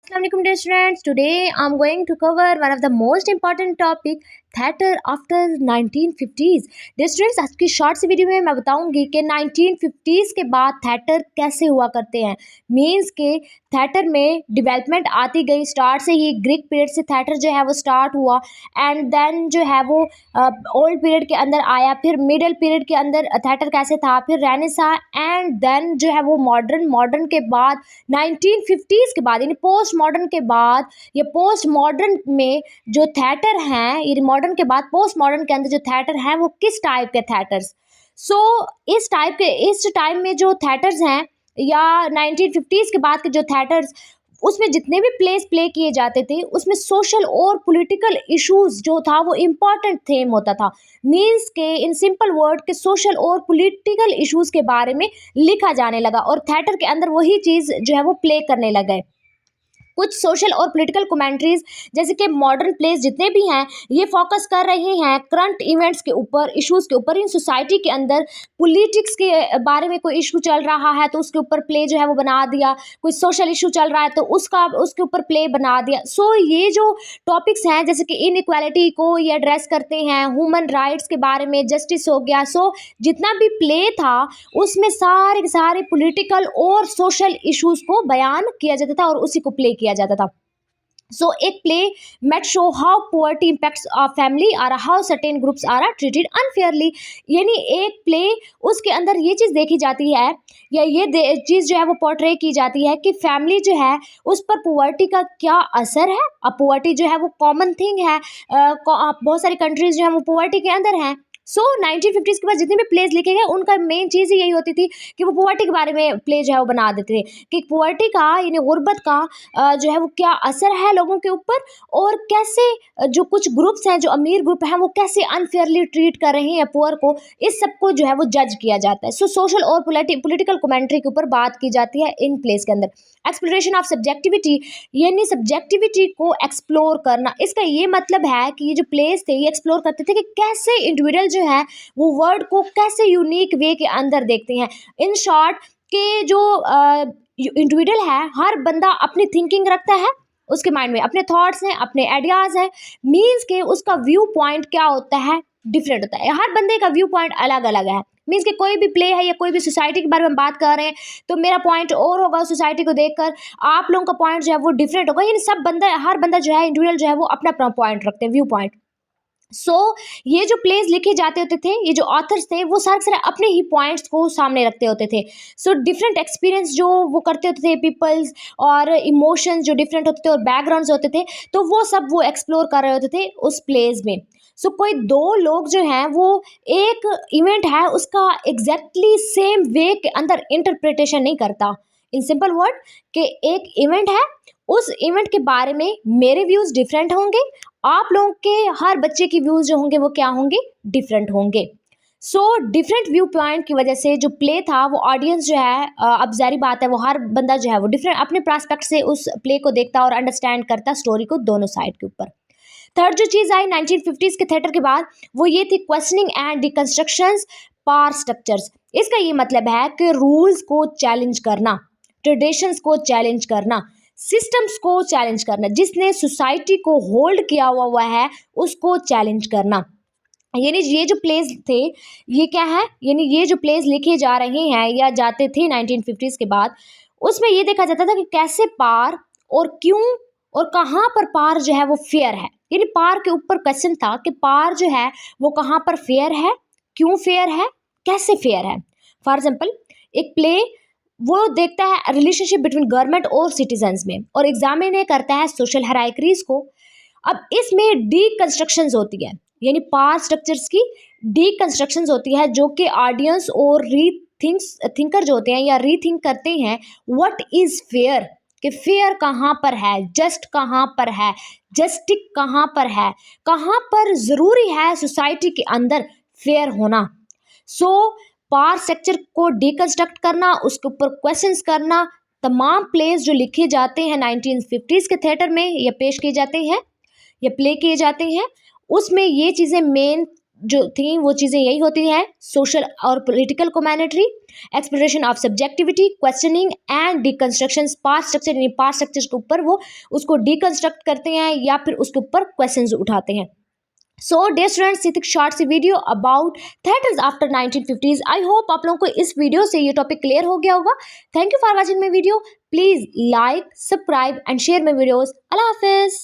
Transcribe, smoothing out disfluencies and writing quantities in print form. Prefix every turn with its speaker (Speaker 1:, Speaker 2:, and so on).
Speaker 1: Assalamualaikum dear students. Today I'm going to cover one of the most important topic theater after 1950s. Dear students, आज की short सी video में मैं बताऊंगी कि 1950s के बाद थिएटर कैसे हुआ करते हैं. मीन्स के थिएटर में डेवलपमेंट आती गई. स्टार्ट से ही ग्रीक पीरियड से थिएटर जो है वो स्टार्ट हुआ एंड देन जो है वो ओल्ड पीरियड के अंदर आया. फिर मिडिल पीरियड के अंदर थिएटर कैसे था, फिर रेनेसा एंड देन जो है वो मॉडर्न के बाद 1950s के बाद यानी पोस्ट मॉडर्न के बाद ये पोस्ट मॉडर्न में जो थिएटर हैं, ये मॉडर्न के बाद पोस्ट मॉडर्न के अंदर जो थिएटर हैं वो किस टाइप के थिएटर्स. इस टाइम में जो थिएटर्स हैं या 1950s के बाद के जो थिएटर्स, उसमें जितने भी प्लेस प्ले किए जाते थे उसमें सोशल और पॉलिटिकल इश्यूज जो था वो इम्पॉर्टेंट थीम होता था. मीन्स के इन सिंपल वर्ड के सोशल और पॉलिटिकल इश्यूज के बारे में लिखा जाने लगा और थिएटर के अंदर वही चीज़ जो है वो प्ले करने लगे. कुछ सोशल और पॉलिटिकल कमेंट्रीज जैसे कि मॉडर्न प्लेस जितने भी हैं ये फोकस कर रहे हैं करंट इवेंट्स के ऊपर, इश्यूज के ऊपर. इन सोसाइटी के अंदर पॉलिटिक्स के बारे में कोई इशू चल रहा है तो उसके ऊपर प्ले जो है वो बना दिया. कोई सोशल इशू चल रहा है तो उसके ऊपर प्ले बना दिया. ये जो टॉपिक्स हैं जैसे कि इनइक्वालिटी को ये एड्रेस करते हैं, ह्यूमन राइट्स के बारे में, जस्टिस हो गया. जितना भी प्ले था उसमें सारे के सारे पॉलिटिकल और सोशल इश्यूज को बयान किया जाता था और उसी को प्ले किया जाता था. एक play might show how poverty impacts a family और how certain groups are treated unfairly. यानी एक प्ले उसके अंदर ये चीज़ देखी जाती है या ये चीज़ जो है वो पोर्ट्रे की जाती है कि फैमिली जो है उस पर पॉवर्टी का क्या असर है. अब पॉवर्टी जो है वो कॉमन थिंग है. बहुत सारी कंट्रीज जो है वो पॉवर्टी के अंदर हैं. 1950s के बाद जितने भी प्लेज लिखे गए उनका मेन चीज़ ही यही होती थी कि वो पॉवर्टी के बारे में प्ले जो है वो बना देते थे कि पॉवर्टी का यानी गुर्बत का जो है वो क्या असर है लोगों के ऊपर और कैसे जो कुछ ग्रुप्स हैं, जो अमीर ग्रुप हैं, वो कैसे अनफेयरली ट्रीट कर रहे हैं पुअर को. इस सब को जो है वो जज किया जाता है. सोशल और पॉलिटिकल कमेंट्री के ऊपर बात की जाती है इन प्लेस के अंदर. एक्सप्लोरेशन ऑफ सब्जेक्टिविटी यानी सब्जेक्टिविटी को एक्सप्लोर करना. इसका ये मतलब है कि ये जो प्लेस थे ये एक्सप्लोर करते थे कि कैसे इंडिविजुअल जो है वो वर्ड को कैसे यूनिक वे के अंदर देखते हैं. इन शॉर्ट के जो इंडिविजुअल है हर बंदा अपनी थिंकिंग रखता है, उसके माइंड में अपने थॉट्स हैं, अपने आइडियाज़ हैं. मीन्स के उसका व्यू पॉइंट क्या होता है, डिफरेंट होता है. हर बंदे का व्यू पॉइंट अलग अलग है. मीन्स कि कोई भी प्ले है या कोई भी सोसाइटी के बारे में बात कर रहे हैं तो मेरा पॉइंट और होगा सोसाइटी को देखकर, आप लोगों का पॉइंट जो है वो डिफरेंट होगा. यानी हर बंदा जो है इंडिविजुअल जो है वो अपना अपना पॉइंट रखते हैं, व्यू पॉइंट. ये जो प्लेज लिखे जाते होते थे, ये जो ऑथर्स थे वो सारे अपने ही पॉइंट्स को सामने रखते होते थे. डिफरेंट एक्सपीरियंस जो वो करते होते थे, पीपल्स और इमोशंस जो डिफरेंट होते थे और बैकग्राउंड्स होते थे, तो वो सब वो एक्सप्लोर कर रहे होते थे उस प्लेज में. कोई दो लोग जो हैं वो एक इवेंट है उसका एग्जैक्टली सेम वे के अंदर इंटरप्रिटेशन नहीं करता. इन सिंपल वर्ड कि एक इवेंट है, उस इवेंट के बारे में मेरे व्यूज़ डिफरेंट होंगे, आप लोगों के हर बच्चे की व्यूज़ जो होंगे वो क्या होंगे, डिफरेंट होंगे. डिफरेंट व्यू पॉइंट की वजह से जो प्ले था वो ऑडियंस जो है अब जारी बात है वो हर बंदा जो है वो डिफरेंट अपने प्रॉस्पेक्ट से उस प्ले को देखता और अंडरस्टैंड करता स्टोरी को दोनों साइड के ऊपर. थर्ड जो चीज़ आई 1950s के थिएटर के बाद वो ये थी क्वेश्चनिंग एंड डिकंस्ट्रक्शंस पावर स्ट्रक्चर्स. इसका ये मतलब है कि रूल्स को चैलेंज करना, ट्रेडिशंस को चैलेंज करना, सिस्टम्स को चैलेंज करना, जिसने सोसाइटी को होल्ड किया हुआ है उसको चैलेंज करना. यानी ये जो प्लेस थे ये क्या है, यानी ये जो प्लेस लिखे जा रहे हैं या जाते थे 1950s के बाद, उसमें ये देखा जाता था कि कैसे पार और क्यों और कहाँ पर पार जो है वो फेयर है. यानी पार के ऊपर क्वेश्चन था कि पार जो है वो कहाँ पर फेयर है, क्यों फेयर है, कैसे फेयर है. फॉर एग्जाम्पल एक प्ले वो देखता है रिलेशनशिप बिटवीन गवर्नमेंट और सिटीजन्स में और एग्जामिन करता है सोशल हायरार्कीज को. अब इसमें डीकंस्ट्रक्शंस होती है, यानी पावर स्ट्रक्चर्स की डीकंस्ट्रक्शंस होती है जो कि ऑडियंस और थिंकर जो होते हैं या रीथिंक करते हैं व्हाट इज़ फेयर, कि फेयर कहाँ पर है, जस्ट कहाँ पर है, जस्टिक कहाँ पर है, कहाँ पर ज़रूरी है सोसाइटी के अंदर फेयर होना. पावर स्ट्रक्चर को डिकंस्ट्रक्ट करना, उसके ऊपर क्वेश्चंस करना. तमाम प्लेस जो लिखे जाते हैं 1950s के थिएटर में या पेश किए जाते हैं या प्ले किए जाते हैं उसमें ये चीज़ें मेन जो थी वो चीज़ें यही होती हैं, सोशल और political commentary, exploration of subjectivity, questioning and deconstruction. Past structure यानी पास्ट स्ट्रक्चर के ऊपर वो उसको डिकंस्ट्रक्ट करते हैं या फिर उसके ऊपर क्वेश्चंस उठाते हैं। सो डियर स्टूडेंट्स, ये थी शॉर्ट सी video about theatres after 1950s। I hope आप लोगों को इस वीडियो से ये टॉपिक क्लियर हो गया होगा। Thank you for watching my video. Please like, subscribe and share my videos. Allah Hafiz.